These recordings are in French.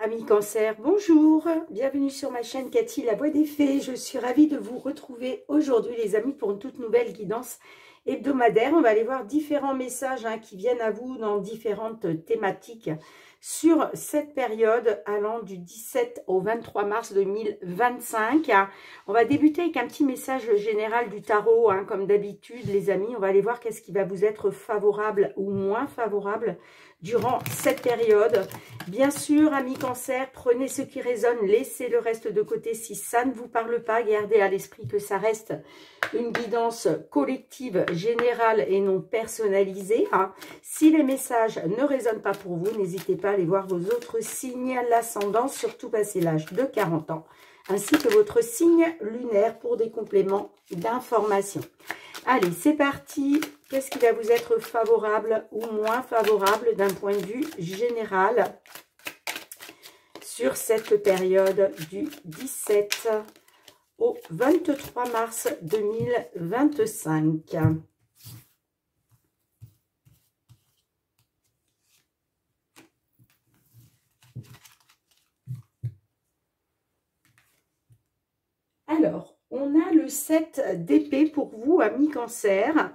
Amis Cancer, bonjour, bienvenue sur ma chaîne Cathy, la voix des fées. Je suis ravie de vous retrouver aujourd'hui les amis pour une toute nouvelle guidance hebdomadaire. On va aller voir différents messages qui viennent à vous dans différentes thématiques sur cette période allant du 17 au 23 mars 2025. On va débuter avec un petit message général du tarot, comme d'habitude les amis. On va aller voir qu'est-ce qui va vous être favorable ou moins favorable durant cette période. Bien sûr, amis Cancer, prenez ce qui résonne, laissez le reste de côté si ça ne vous parle pas. Gardez à l'esprit que ça reste une guidance collective, générale et non personnalisée. Si les messages ne résonnent pas pour vous, n'hésitez pas à aller voir vos autres signes, l'ascendant, surtout passé l'âge de 40 ans, ainsi que votre signe lunaire pour des compléments d'information. Allez, c'est parti. Qu'est-ce qui va vous être favorable ou moins favorable d'un point de vue général sur cette période du 17 au 23 mars 2025. Alors, on a le 7 d'épée pour vous, amis Cancer.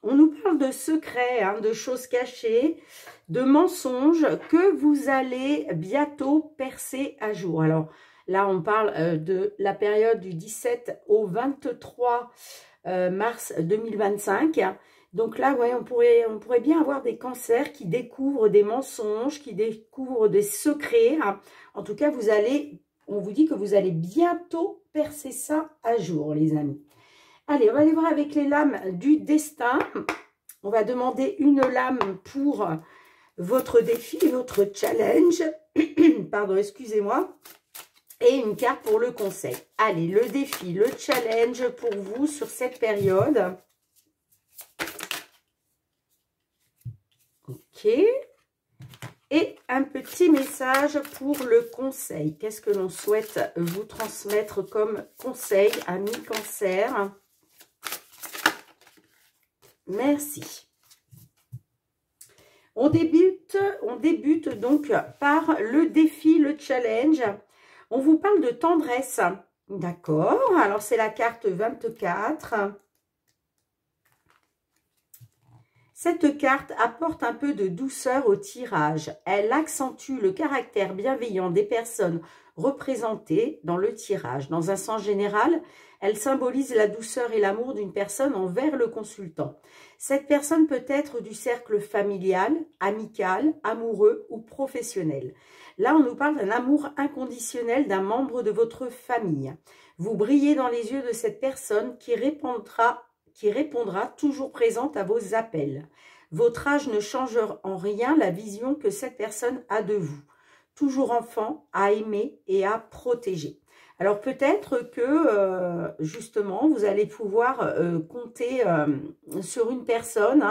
On nous parle de secrets, de choses cachées, de mensonges que vous allez bientôt percer à jour. Alors là, on parle de la période du 17 au 23 mars 2025. Donc là, ouais, on pourrait bien avoir des cancers qui découvrent des mensonges, qui découvrent des secrets. En tout cas, on vous dit que vous allez bientôt percer ça à jour, les amis. Allez, on va aller voir avec les lames du destin. On va demander une lame pour votre défi, votre challenge. Pardon, excusez-moi. Et une carte pour le conseil. Allez, le défi, le challenge pour vous sur cette période. Ok. Et un petit message pour le conseil. Qu'est-ce que l'on souhaite vous transmettre comme conseil, amis Cancer ? Merci. On débute donc par le défi, le challenge. On vous parle de tendresse. D'accord. Alors, c'est la carte 24. Cette carte apporte un peu de douceur au tirage. Elle accentue le caractère bienveillant des personnes représentées dans le tirage. Dans un sens général, elle symbolise la douceur et l'amour d'une personne envers le consultant. Cette personne peut être du cercle familial, amical, amoureux ou professionnel. Là, on nous parle d'un amour inconditionnel d'un membre de votre famille. Vous brillez dans les yeux de cette personne qui répondra toujours présente à vos appels. Votre âge ne change en rien la vision que cette personne a de vous. Toujours enfant, à aimer et à protéger. Alors peut-être que justement vous allez pouvoir compter sur une personne.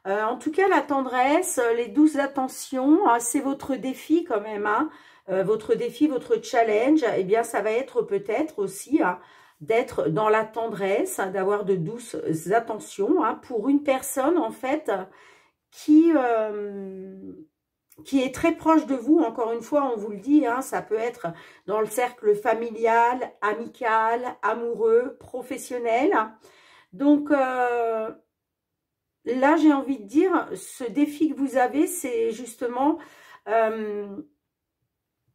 En tout cas la tendresse, les douces attentions, c'est votre défi quand même. Votre défi, votre challenge, eh bien ça va être peut-être aussi d'être dans la tendresse, d'avoir de douces attentions pour une personne en fait qui est très proche de vous. Encore une fois, on vous le dit, ça peut être dans le cercle familial, amical, amoureux, professionnel. Donc là, j'ai envie de dire, ce défi que vous avez, c'est justement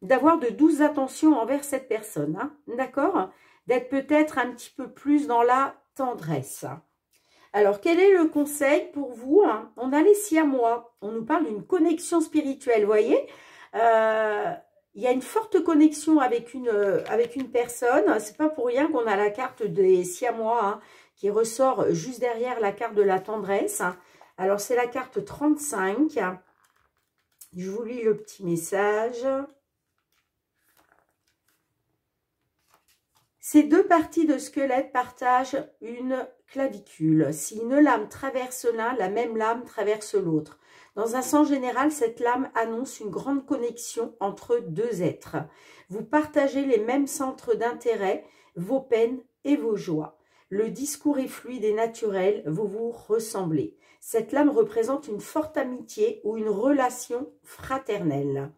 d'avoir de douces attentions envers cette personne. D'accord ? D'être peut-être un petit peu plus dans la tendresse. Alors, quel est le conseil pour vous? On a les siamois. On nous parle d'une connexion spirituelle, vous voyez. Il y a une forte connexion avec une personne. C'est pas pour rien qu'on a la carte des siamois qui ressort juste derrière la carte de la tendresse. Alors, c'est la carte 35. Je vous lis le petit message. Ces deux parties de squelette partagent une clavicule. Si une lame traverse l'un, la même lame traverse l'autre. Dans un sens général, cette lame annonce une grande connexion entre deux êtres. Vous partagez les mêmes centres d'intérêt, vos peines et vos joies. Le discours est fluide et naturel, vous vous ressemblez. Cette lame représente une forte amitié ou une relation fraternelle.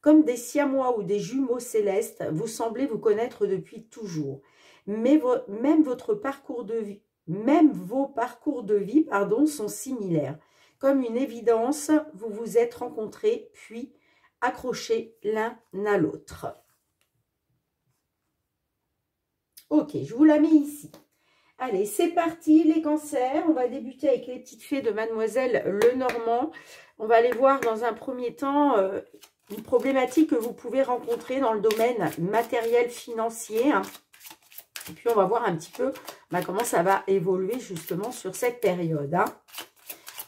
Comme des siamois ou des jumeaux célestes, vous semblez vous connaître depuis toujours. Mais même votre parcours de vie, même vos parcours de vie, pardon, sont similaires. Comme une évidence, vous vous êtes rencontrés, puis accrochés l'un à l'autre. Ok, je vous la mets ici. Allez, c'est parti les cancers. On va débuter avec les petites fées de Mademoiselle Lenormand. On va aller voir dans un premier temps une problématique que vous pouvez rencontrer dans le domaine matériel financier. Et puis, on va voir un petit peu comment ça va évoluer justement sur cette période.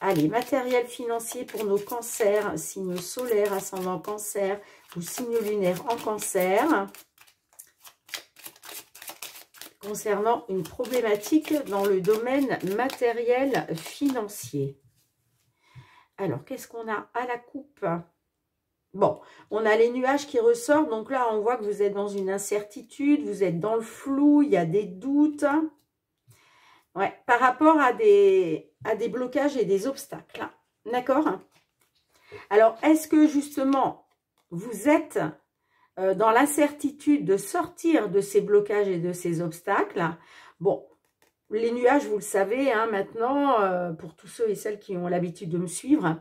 Allez, matériel financier pour nos cancers, signe solaire, ascendant cancer ou signe lunaire en cancer. Concernant une problématique dans le domaine matériel financier. Alors, qu'est-ce qu'on a à la coupe? Bon, on a les nuages qui ressortent. Donc là, on voit que vous êtes dans une incertitude, vous êtes dans le flou, il y a des doutes. Ouais, par rapport à des blocages et des obstacles. D'accord? Alors, est-ce que justement, vous êtes dans l'incertitude de sortir de ces blocages et de ces obstacles? Bon, les nuages, vous le savez, maintenant, pour tous ceux et celles qui ont l'habitude de me suivre,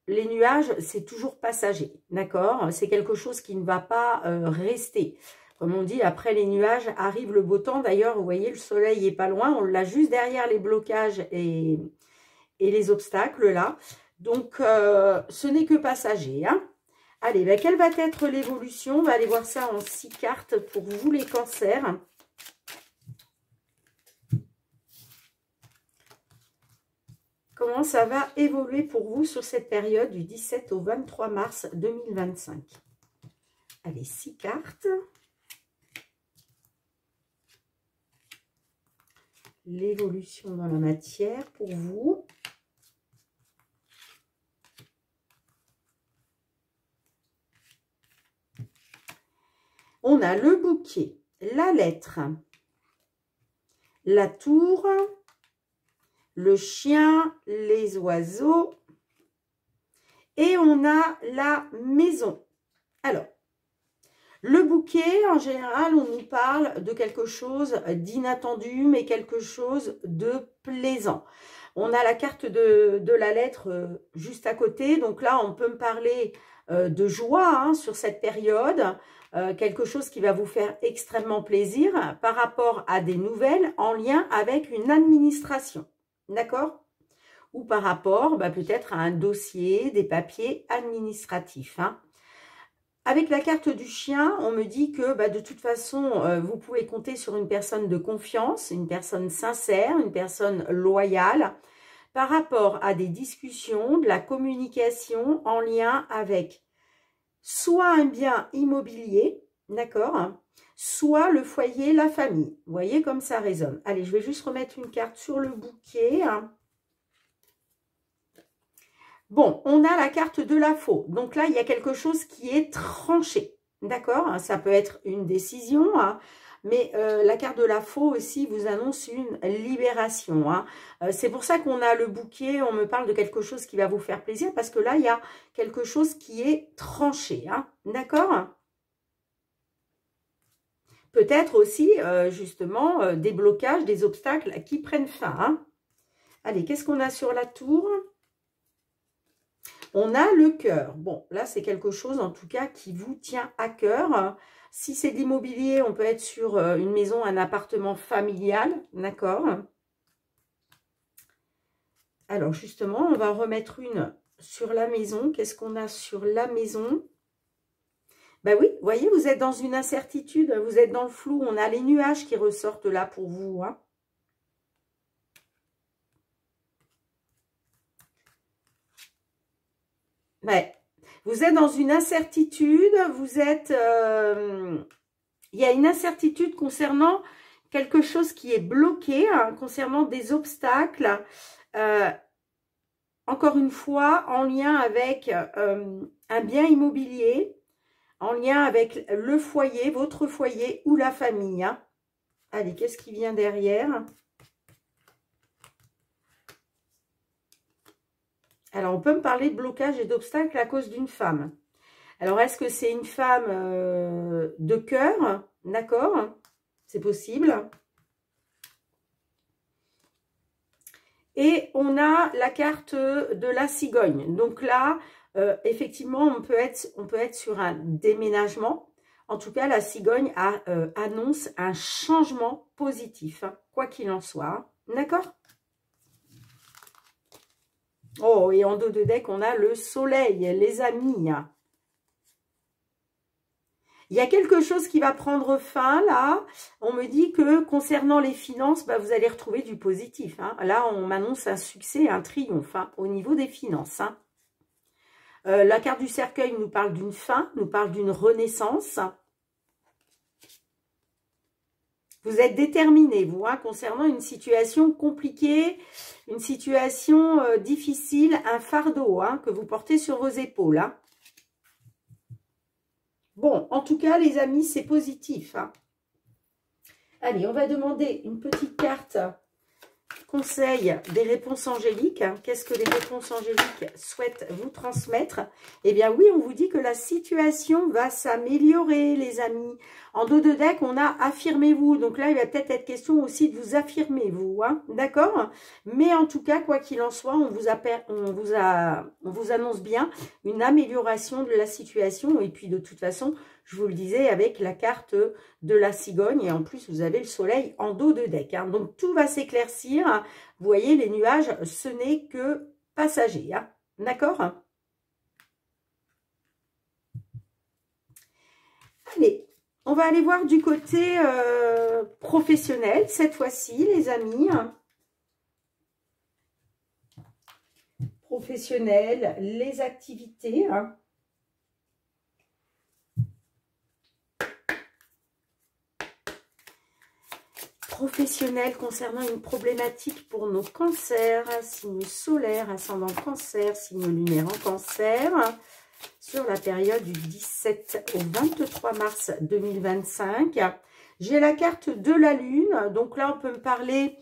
les nuages, c'est toujours passager, d'accord? C'est quelque chose qui ne va pas rester. Comme on dit, après les nuages, arrive le beau temps. D'ailleurs, vous voyez, le soleil n'est pas loin. On l'a juste derrière les blocages et les obstacles, là. Donc, ce n'est que passager, hein. Allez, ben, quelle va être l'évolution? On va aller voir ça en 6 cartes pour vous, les cancers. Comment ça va évoluer pour vous sur cette période du 17 au 23 mars 2025? Allez, 6 cartes. L'évolution dans la matière pour vous. On a le bouquet, la lettre, la tour, le chien, les oiseaux et on a la maison. Alors, le bouquet, en général, on nous parle de quelque chose d'inattendu, mais quelque chose de plaisant. On a la carte de la lettre juste à côté. Donc là, on peut me parler de joie sur cette période. Quelque chose qui va vous faire extrêmement plaisir par rapport à des nouvelles en lien avec une administration. D'accord? Ou par rapport peut-être à un dossier, des papiers administratifs. Avec la carte du chien, on me dit que de toute façon, vous pouvez compter sur une personne de confiance, une personne sincère, une personne loyale, par rapport à des discussions, de la communication en lien avec soit un bien immobilier, d'accord, soit le foyer, la famille. Vous voyez comme ça résonne. Allez, je vais juste remettre une carte sur le bouquet. Bon, on a la carte de la faux. Donc là, il y a quelque chose qui est tranché. D'accord? Ça peut être une décision, mais la carte de la faux aussi vous annonce une libération. C'est pour ça qu'on a le bouquet, on me parle de quelque chose qui va vous faire plaisir, parce que là, il y a quelque chose qui est tranché. D'accord? Peut-être aussi, justement, des blocages, des obstacles qui prennent fin. Allez, qu'est-ce qu'on a sur la tour? On a le cœur. Bon, là, c'est quelque chose, en tout cas, qui vous tient à cœur. Si c'est de l'immobilier, on peut être sur une maison, un appartement familial. D'accord? Alors, justement, on va remettre une sur la maison. Qu'est-ce qu'on a sur la maison? Ben oui, vous voyez, vous êtes dans une incertitude. Vous êtes dans le flou. On a les nuages qui ressortent là pour vous. Ouais. Vous êtes dans une incertitude, vous êtes... il y a une incertitude concernant quelque chose qui est bloqué, concernant des obstacles, encore une fois, en lien avec un bien immobilier, en lien avec le foyer, votre foyer ou la famille. Allez, qu'est-ce qui vient derrière ? Alors, on peut me parler de blocage et d'obstacles à cause d'une femme. Alors, est-ce que c'est une femme de cœur? D'accord, c'est possible. Et on a la carte de la cigogne. Donc là, effectivement, on peut être sur un déménagement. En tout cas, la cigogne annonce un changement positif, hein, quoi qu'il en soit. Hein. D'accord? Oh, et en dos de deck, on a le soleil, les amis. Il y a quelque chose qui va prendre fin, là. On me dit que concernant les finances, bah, vous allez retrouver du positif. Hein. Là, on m'annonce un succès, un triomphe hein, au niveau des finances. Hein. La carte du cercueil nous parle d'une fin, nous parle d'une renaissance. Vous êtes déterminé, vous, hein, concernant une situation compliquée, une situation difficile, un fardeau hein, que vous portez sur vos épaules. Hein. Bon, en tout cas, les amis, c'est positif. Hein. Allez, on va demander une petite carte conseil des réponses angéliques. Qu'est-ce que les réponses angéliques souhaitent vous transmettre? Eh bien oui, on vous dit que la situation va s'améliorer, les amis. En dos de deck, on a affirmez-vous. Donc là, il va peut-être être question aussi de vous affirmer, vous. Hein, d'accord? Mais en tout cas, quoi qu'il en soit, on vous annonce bien une amélioration de la situation. Et puis, de toute façon, je vous le disais, avec la carte de la cigogne. Et en plus, vous avez le soleil en dos de deck. Hein. Donc, tout va s'éclaircir. Vous voyez, les nuages, ce n'est que passager. Hein. D'accord? Allez, on va aller voir du côté professionnel, cette fois-ci, les amis. Professionnel, les activités. Hein. Professionnel concernant une problématique pour nos cancers, signe solaire, ascendant cancer, signe lunaire en cancer, sur la période du 17 au 23 mars 2025. J'ai la carte de la lune, donc là on peut me parler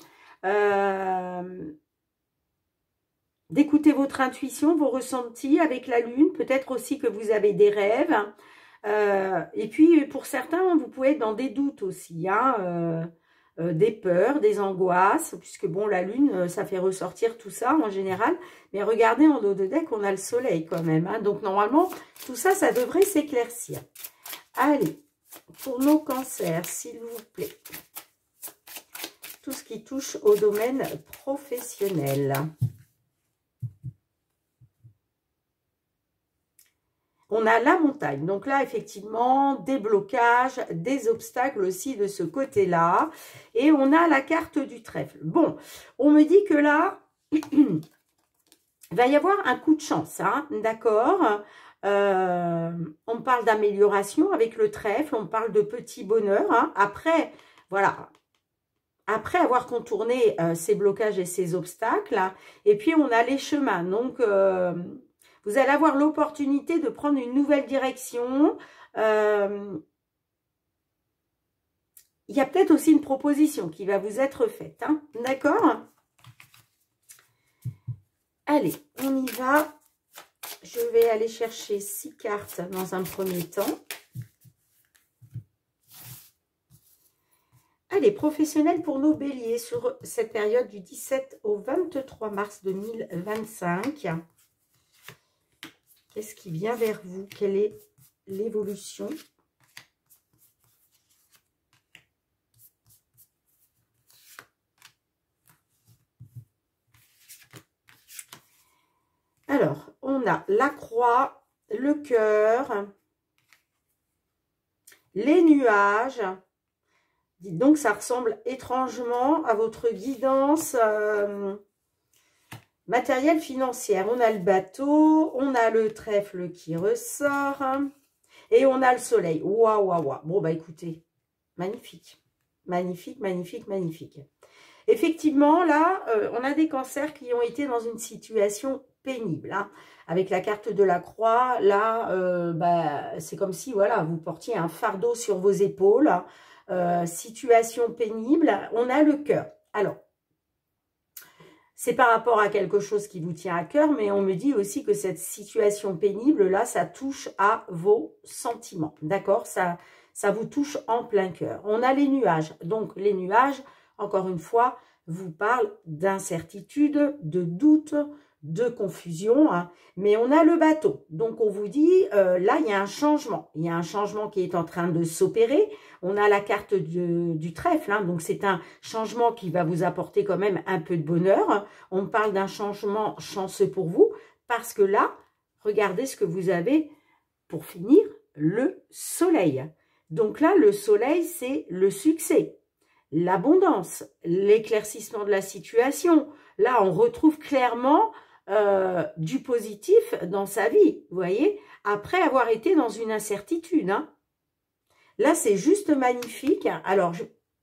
d'écouter votre intuition, vos ressentis avec la lune, peut-être aussi que vous avez des rêves. Et puis pour certains, vous pouvez être dans des doutes aussi, hein, des peurs, des angoisses, puisque bon, la lune, ça fait ressortir tout ça en général. Mais regardez, en dos de deck, on a le soleil quand même. Hein, donc normalement, tout ça, ça devrait s'éclaircir. Allez, pour nos cancers, s'il vous plaît. Tout ce qui touche au domaine professionnel. On a la montagne. Donc là, effectivement, des blocages, des obstacles aussi de ce côté-là. Et on a la carte du trèfle. Bon, on me dit que là, il va y avoir un coup de chance. Hein, d'accord? On parle d'amélioration avec le trèfle. On parle de petit bonheur. Hein. Après, voilà. Après avoir contourné ces blocages et ces obstacles. Hein, et puis, on a les chemins. Donc... vous allez avoir l'opportunité de prendre une nouvelle direction. Il y a peut-être aussi une proposition qui va vous être faite. Hein, d'accord? Allez, on y va. Je vais aller chercher 6 cartes dans un premier temps. Allez, professionnel pour nos béliers sur cette période du 17 au 23 mars 2025. Qu'est-ce qui vient vers vous? Quelle est l'évolution? Alors, on a la croix, le cœur, les nuages. Dites donc, ça ressemble étrangement à votre guidance matériel financière. On a le bateau, on a le trèfle qui ressort et on a le soleil. Waouh, waouh, waouh. Bon, bah écoutez, magnifique. Magnifique, magnifique, magnifique. Effectivement, là, on a des cancers qui ont été dans une situation pénible. Hein. Avec la carte de la croix, là, bah, c'est comme si, voilà, vous portiez un fardeau sur vos épaules. Situation pénible. On a le cœur. Alors, c'est par rapport à quelque chose qui vous tient à cœur, mais on me dit aussi que cette situation pénible, là, ça touche à vos sentiments, d'accord? Ça vous touche en plein cœur. On a les nuages. Donc, les nuages, encore une fois, vous parlent d'incertitude, de doute, de confusion, hein. Mais on a le bateau. Donc, on vous dit, là, il y a un changement. Il y a un changement qui est en train de s'opérer. On a la carte du trèfle, hein. Donc, c'est un changement qui va vous apporter quand même un peu de bonheur. On parle d'un changement chanceux pour vous parce que là, regardez ce que vous avez pour finir, le soleil. Donc là, le soleil, c'est le succès, l'abondance, l'éclaircissement de la situation. Là, on retrouve clairement du positif dans sa vie, vous voyez, après avoir été dans une incertitude, hein. Là, c'est juste magnifique. Alors,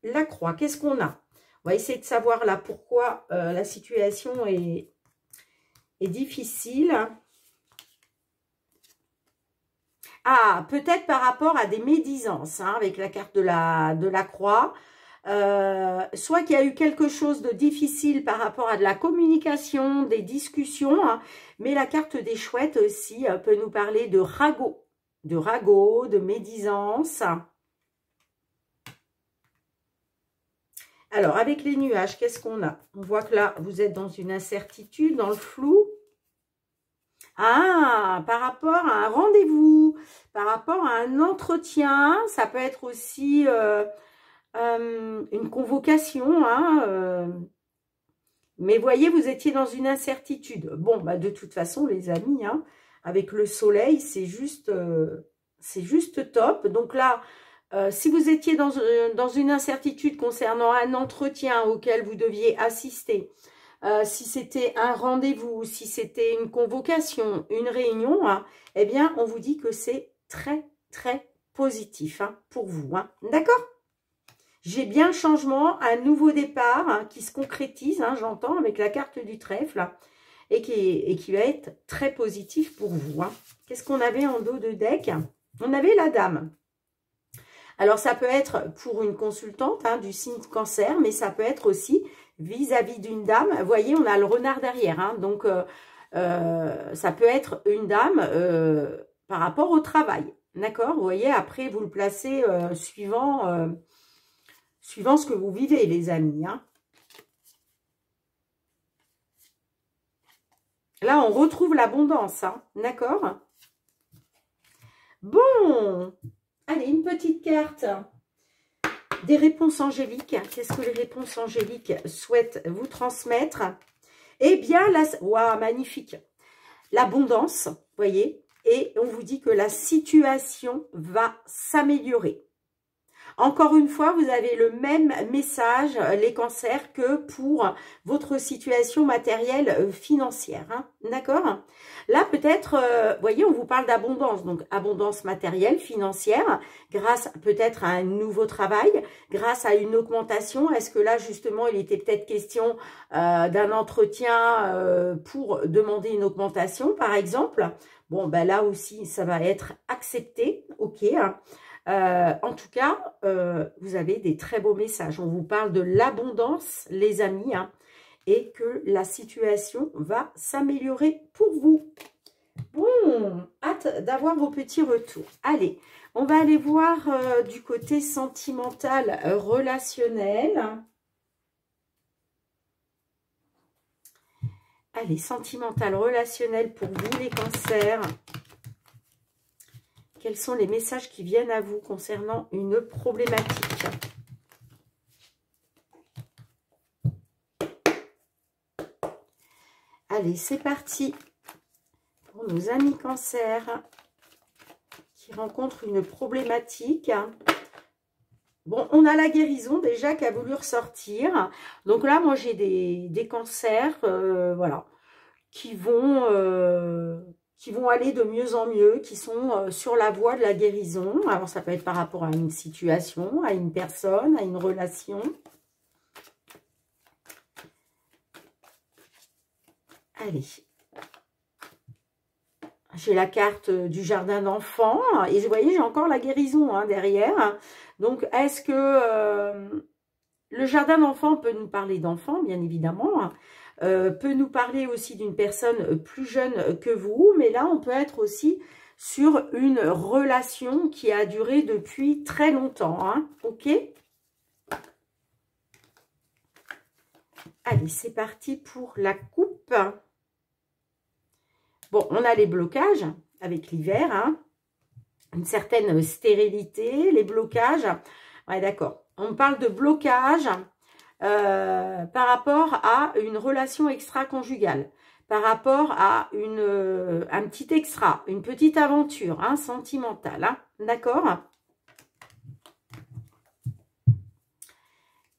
la croix, qu'est-ce qu'on a? On va essayer de savoir là pourquoi la situation est difficile. Ah, peut-être par rapport à des médisances, hein, avec la carte de la croix. Soit qu'il y a eu quelque chose de difficile par rapport à de la communication, des discussions, hein, mais la carte des chouettes aussi peut nous parler de ragot, de médisance. Alors, avec les nuages, qu'est-ce qu'on a? On voit que là, vous êtes dans une incertitude, dans le flou. Ah, par rapport à un rendez-vous, par rapport à un entretien, ça peut être aussi une convocation, hein, mais voyez, vous étiez dans une incertitude. Bon, bah de toute façon, les amis, hein, avec le soleil, c'est juste top. Donc là, si vous étiez dans une incertitude concernant un entretien auquel vous deviez assister, si c'était un rendez-vous, si c'était une convocation, une réunion, hein, eh bien, on vous dit que c'est très, très positif, hein, pour vous. Hein. D'accord? J'ai bien changement, un nouveau départ, hein, qui se concrétise, hein, j'entends, avec la carte du trèfle, hein, et qui va être très positif pour vous. Hein. Qu'est-ce qu'on avait en dos de deck? On avait la dame. Alors, ça peut être pour une consultante, hein, du signe Cancer, mais ça peut être aussi vis-à-vis d'une dame. Vous voyez, on a le renard derrière. Hein, donc, ça peut être une dame par rapport au travail. D'accord? Vous voyez, après, vous le placez suivant ce que vous vivez, les amis. Hein. Là, on retrouve l'abondance. Hein, d'accord? Bon, allez, une petite carte. Des réponses angéliques. Qu'est-ce que les réponses angéliques souhaitent vous transmettre? Eh bien, waouh, magnifique. L'abondance, voyez, et on vous dit que la situation va s'améliorer. Encore une fois, vous avez le même message, les cancers, que pour votre situation matérielle financière. Hein, d'accord? Là, peut-être, voyez, on vous parle d'abondance. Donc, abondance matérielle, financière, grâce peut-être à un nouveau travail, grâce à une augmentation. Est-ce que là, justement, il était peut-être question d'un entretien pour demander une augmentation, par exemple? Bon, ben là aussi, ça va être accepté. OK, hein. En tout cas, vous avez des très beaux messages. On vous parle de l'abondance, les amis, hein, et que la situation va s'améliorer pour vous. Bon, hâte d'avoir vos petits retours. Allez, on va aller voir du côté sentimental, relationnel. Allez, sentimental, relationnel pour vous, les cancers. Quels sont les messages qui viennent à vous concernant une problématique? Allez, c'est parti pour nos amis cancers qui rencontrent une problématique. Bon, on a la guérison déjà qui a voulu ressortir. Donc là, moi, j'ai des cancers, voilà, qui vont aller de mieux en mieux, qui sont sur la voie de la guérison. Alors, ça peut être par rapport à une situation, à une personne, à une relation. Allez. J'ai la carte du jardin d'enfants. Et vous voyez, j'ai encore la guérison hein, derrière. Donc, est-ce que le jardin d'enfants peut nous parler d'enfants, bien évidemment. peut nous parler aussi d'une personne plus jeune que vous, mais là, on peut être aussi sur une relation qui a duré depuis très longtemps, hein, ok? Allez, c'est parti pour la coupe. Bon, on a les blocages avec l'hiver, hein, une certaine stérilité, les blocages. Ouais, d'accord. On parle de blocage par rapport à une relation extra-conjugale, par rapport à un petit extra, une petite aventure hein, sentimentale. Hein, d'accord?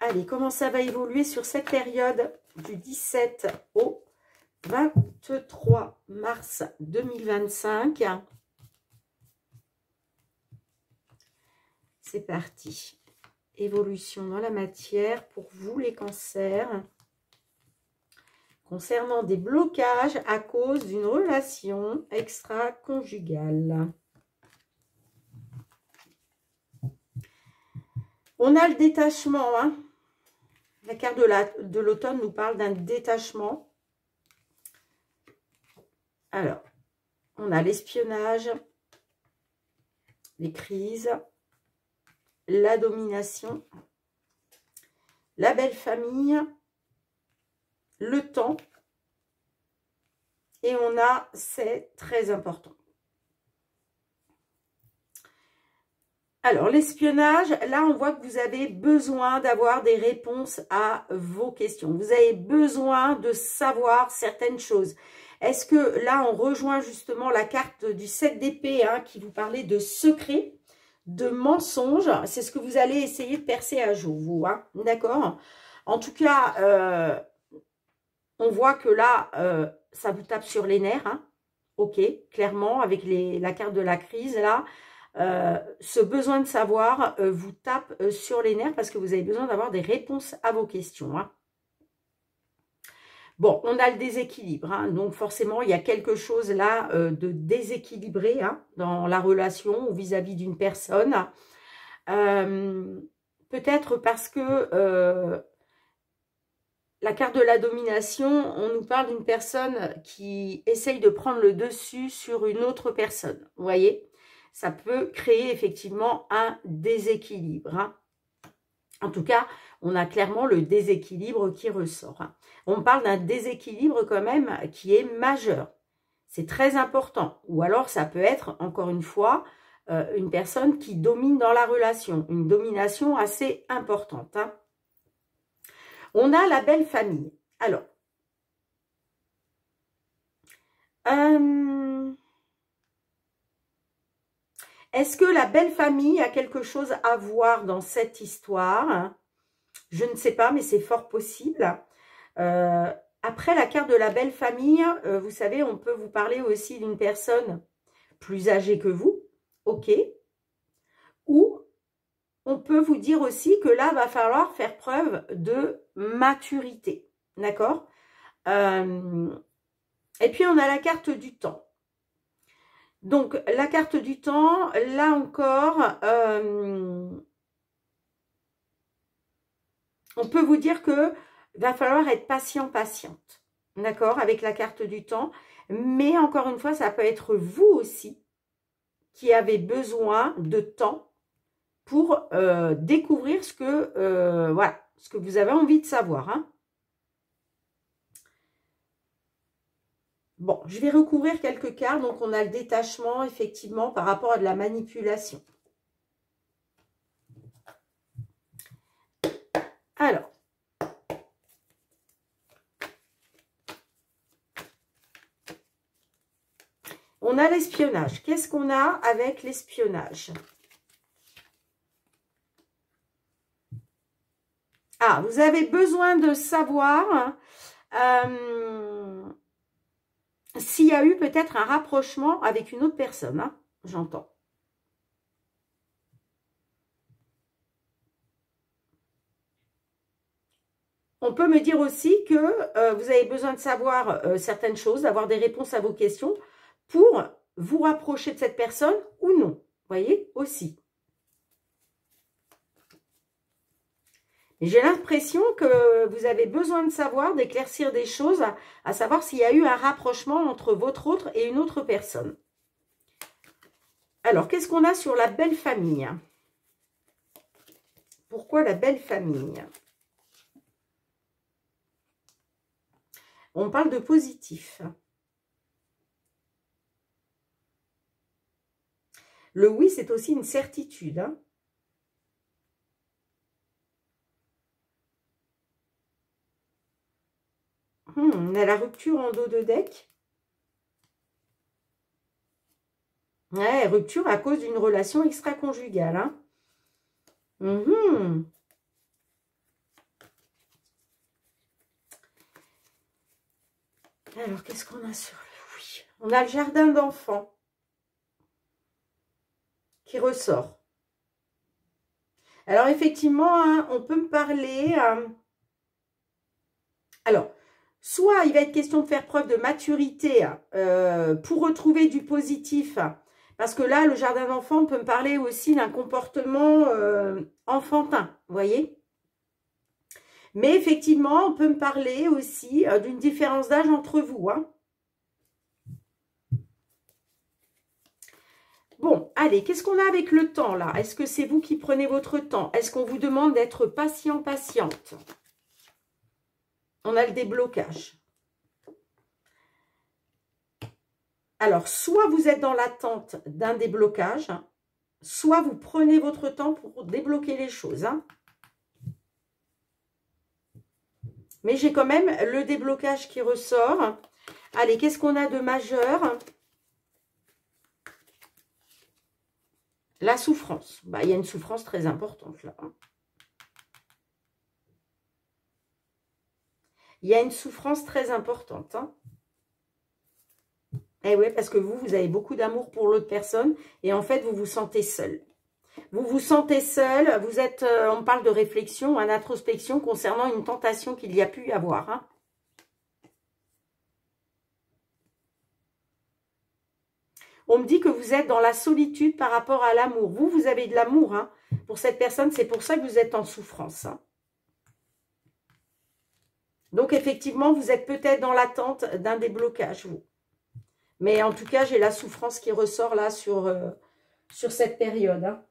Allez, comment ça va évoluer sur cette période du 17 au 23 mars 2025? C'est parti. Évolution dans la matière pour vous les cancers. Concernant des blocages à cause d'une relation extra-conjugale. On a le détachement. Hein. La carte de l'automne nous parle d'un détachement. Alors, on a l'espionnage, les crises, la domination, la belle famille, le temps. Et on a, c'est très important. Alors, l'espionnage, là, on voit que vous avez besoin d'avoir des réponses à vos questions. Vous avez besoin de savoir certaines choses. Est-ce que là, on rejoint justement la carte du 7 d'épée hein, qui vous parlait de secret, de mensonge? C'est ce que vous allez essayer de percer à jour, vous. Hein, d'accord? En tout cas, on voit que là, ça vous tape sur les nerfs. Hein, ok, clairement, avec la carte de la crise, là. Ce besoin de savoir vous tape sur les nerfs parce que vous avez besoin d'avoir des réponses à vos questions. Hein. Bon, on a le déséquilibre, hein, donc forcément, il y a quelque chose là de déséquilibré hein, dans la relation ou vis-à-vis d'une personne. Peut-être parce que la carte de la domination, on nous parle d'une personne qui essaye de prendre le dessus sur une autre personne, vous voyez ? Ça peut créer effectivement un déséquilibre. Hein. En tout cas, on a clairement le déséquilibre qui ressort. Hein. On parle d'un déséquilibre quand même qui est majeur. C'est très important. Ou alors, ça peut être, encore une fois, une personne qui domine dans la relation. Une domination assez importante. Hein. On a la belle famille. Alors, est-ce que la belle famille a quelque chose à voir dans cette histoire? Je ne sais pas, mais c'est fort possible. Après la carte de la belle famille, vous savez, on peut vous parler aussi d'une personne plus âgée que vous, ok? Ou on peut vous dire aussi que là, va falloir faire preuve de maturité, d'accord? Et puis, on a la carte du temps. Donc, la carte du temps, là encore, on peut vous dire que va falloir être patiente, d'accord, avec la carte du temps. Mais encore une fois, ça peut être vous aussi qui avez besoin de temps pour découvrir ce que, voilà, ce que vous avez envie de savoir, hein. Bon, je vais recouvrir quelques cartes. Donc, on a le détachement, effectivement, par rapport à de la manipulation. Alors, on a l'espionnage. Qu'est-ce qu'on a avec l'espionnage? Ah, vous avez besoin de savoir s'il y a eu peut-être un rapprochement avec une autre personne, hein, j'entends. On peut me dire aussi que vous avez besoin de savoir certaines choses, d'avoir des réponses à vos questions pour vous rapprocher de cette personne ou non. Vous voyez, aussi. J'ai l'impression que vous avez besoin de savoir, d'éclaircir des choses, à savoir s'il y a eu un rapprochement entre votre autre et une autre personne. Alors, qu'est-ce qu'on a sur la belle famille? Pourquoi la belle famille? On parle de positif. Le oui, c'est aussi une certitude. Hein. On a la rupture en dos de deck. Ouais, rupture à cause d'une relation extra-conjugale. Hein. Alors, qu'est-ce qu'on a sur le oui? On a le jardin d'enfants qui ressort. Alors, effectivement, hein, on peut me parler... alors, soit il va être question de faire preuve de maturité pour retrouver du positif. Parce que là, le jardin d'enfants peut me parler aussi d'un comportement enfantin, vous voyez? Mais effectivement, on peut me parler aussi d'une différence d'âge entre vous. Hein. Bon, allez, qu'est-ce qu'on a avec le temps là? Est-ce que c'est vous qui prenez votre temps? Est-ce qu'on vous demande d'être patient, patiente? On a le déblocage. Alors, soit vous êtes dans l'attente d'un déblocage, soit vous prenez votre temps pour débloquer les choses. Hein. Mais j'ai quand même le déblocage qui ressort. Allez, qu'est-ce qu'on a de majeur? La souffrance. Bah, il y a une souffrance très importante là. Il y a une souffrance très importante. Hein. Eh oui, parce que vous avez beaucoup d'amour pour l'autre personne et en fait, vous vous sentez seul. Vous vous sentez seul, vous êtes, on parle de réflexion, d'introspection concernant une tentation qu'il y a pu y avoir. Hein. On me dit que vous êtes dans la solitude par rapport à l'amour. Vous avez de l'amour hein, pour cette personne, c'est pour ça que vous êtes en souffrance. Hein. Donc, effectivement, vous êtes peut-être dans l'attente d'un déblocage, vous. Mais en tout cas, j'ai la souffrance qui ressort là sur cette période. Hein.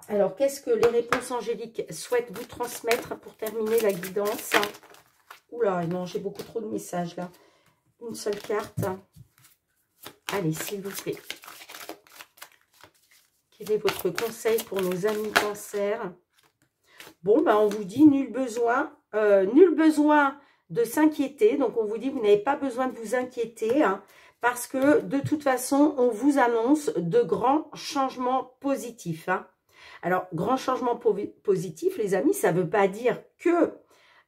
Alors, qu'est-ce que les réponses angéliques souhaitent vous transmettre pour terminer la guidance? Oula, non, j'ai beaucoup trop de messages là. Une seule carte. Allez, s'il vous plaît. Quel est votre conseil pour nos amis cancer? Bon, ben, on vous dit nul besoin de s'inquiéter. Donc, on vous dit vous n'avez pas besoin de vous inquiéter. Hein, parce que, de toute façon, on vous annonce de grands changements positifs. Hein. Alors, grand changement positif, les amis, ça ne veut pas dire que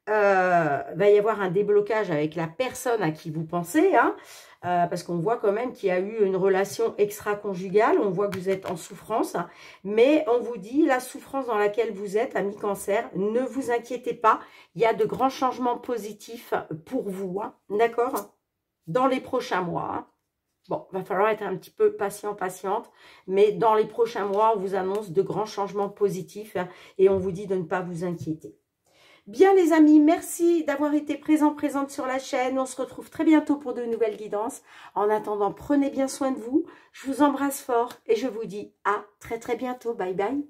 va y avoir un déblocage avec la personne à qui vous pensez, hein, parce qu'on voit quand même qu'il y a eu une relation extra-conjugale, on voit que vous êtes en souffrance, hein, mais on vous dit la souffrance dans laquelle vous êtes, amis cancer, ne vous inquiétez pas, il y a de grands changements positifs pour vous, hein, d'accord, dans les prochains mois. Hein. Bon, il va falloir être un petit peu patient, patiente, mais dans les prochains mois, on vous annonce de grands changements positifs hein, et on vous dit de ne pas vous inquiéter. Bien les amis, merci d'avoir été présente sur la chaîne. On se retrouve très bientôt pour de nouvelles guidances. En attendant, prenez bien soin de vous. Je vous embrasse fort et je vous dis à très bientôt. Bye bye.